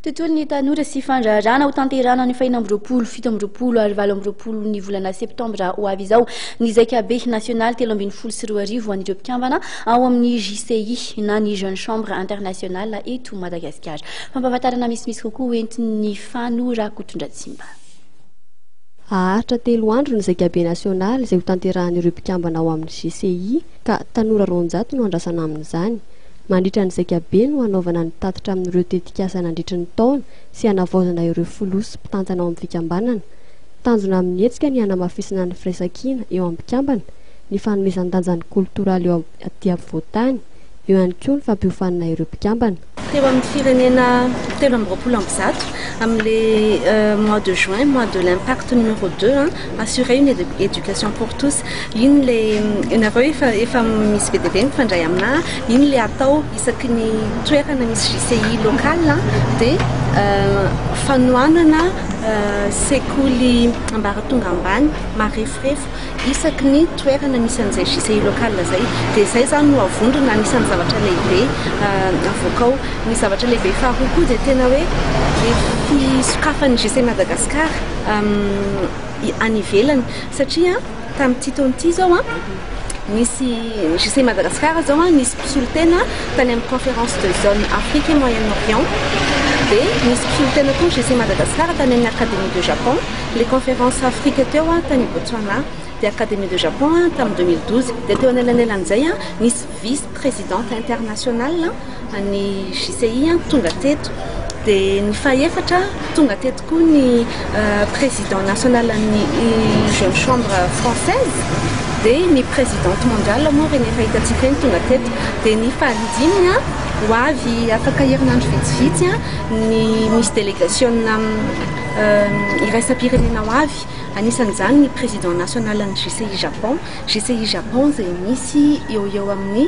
Tontolon'ny tanora sy fandrarana ho tanterana ny faina amby roapolo, fito amby roapolo ary valo amby roapolo ny volana septambra ho avy izao ny zakabe national 324 an'ireo mpikambana ao amin'ny JCI na ny Jeune Chambre Internationale eto Madagasikara. Fampahafantarana misimisy kokoa entin'ny Fanora Kotondratsimba. Aharitra 3 andro ny zakabe national izay ho tanterahan'ireo mpikambana ao amin'ny JCI ka tanora 200 no andrasana amin'izany. Mandritra ny zakabe no hanaovana ny tatitra amin'ireo tetikasa nandritra ny taona sy hanavaozana ireo folosy mpitantana ao amin'ny fikambanana. Tanjona amin'ny hetsika ny hanamafisana ny firaisan-kina eo amin'ny mpikambana, ny fanomezan-danjany koltoraly eo aty afovoantany, eo ihany koa ny fampiofanana ireo mpikambana. Teo amin'ny firenena 320 amin'le mois de juin, mois de l'impact numéro 2, assurer une éducation pour tous. Iny le nareo efa misy be dia be mifandray amina, iny le atao isaky ny toerana misy JCI local dia fanohanana sekoly ambaratonga ambany marefrefo isaky ny toerana misy an'izay JCI local zay, dia izay zany no avondrona anisan'ny zavatra lehibe avoaka ao. Ny zavatra lehibe faharoa koa dia tena hoe fisokafan'ny JCI Madagasikara any ivelany satria tamin'ity taona zao misy JCI Madagasikara zao nisy mpisolo-tena tany amin'ny conférence de zone Afrique et Moyen-Orient dia nisy mpisolo-tena koa JCI Madagasikara tany amin'ny Académie de Japon. Les conférences Afrique teo tany Botswana dia Académie de Japon tamin'ny 2012 dia teo anelanelan'izay nisy vice-présidente internationale ny JCI tonga teto, dia ny fahaefatra tonga teto koa ny président national ny Jeune Chambre française dia ny présidente mondiale moa reny efa hitantsika iny tonga teto, dia ny fahalidimina ho avy afaka herinandro vitsivitsy ny misy délégation iraisam-pirenena ho avy, anisan'izany ny président national ny JCI Japon. JCI Japon zay misy eo amin'ny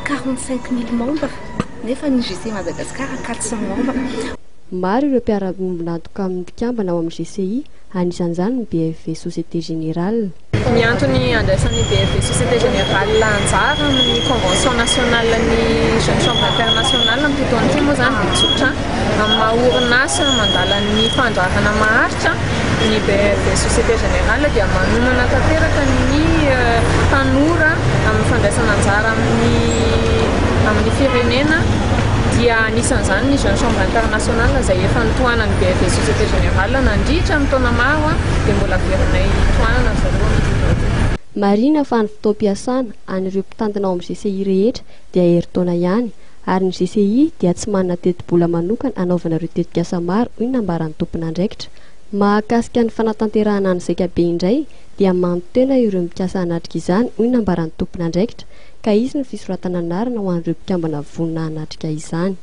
45 000 membres nefa ny JCI Madagasikara 400 membres. Maro ireo mpiara-nantoka amin'ny mpikambana ao amin'ny JCI, anisan'izany ny BFV Société Générale. Ny antony andraisan'ny BFV Société Générale anjara amin'ny convention nationale ny Jeune Chambre Internationale amin'ny tontolo ity moa zany mitsotra amin'ny maha-orinasa mandala ny fandrarana maharitra. Ny BFV Société Générale dia manomana tanteraka ny tanora amin'ny fandraisana anjara amin'ny firenena, dia anisan'izany ny Jeune Chambre Internationale izay efa nitohanan'ny BFV Société Générale nandritra amin'ny taona maro dia mbola averinay tohanana zareo. Marina fa ny fotoam-piasana an'ireo mpitantana ao amin'ny JCI rehetra dia herintaona ihany, ary ny JCI dia tsy manana teti-bola manokana anaovana ireo tetikasa maro hoy ny nambaran'ny tompon'andraikitra. Mahakasika ny fanatanterahana ny zakabe indray dia manontena ireo mikasa hanatrika izany hoy ny nambaran'ny tompon'andraikitra, ka izy ny fisoratana anarana ho an'ireo mpikambana vonona hanatrika izany.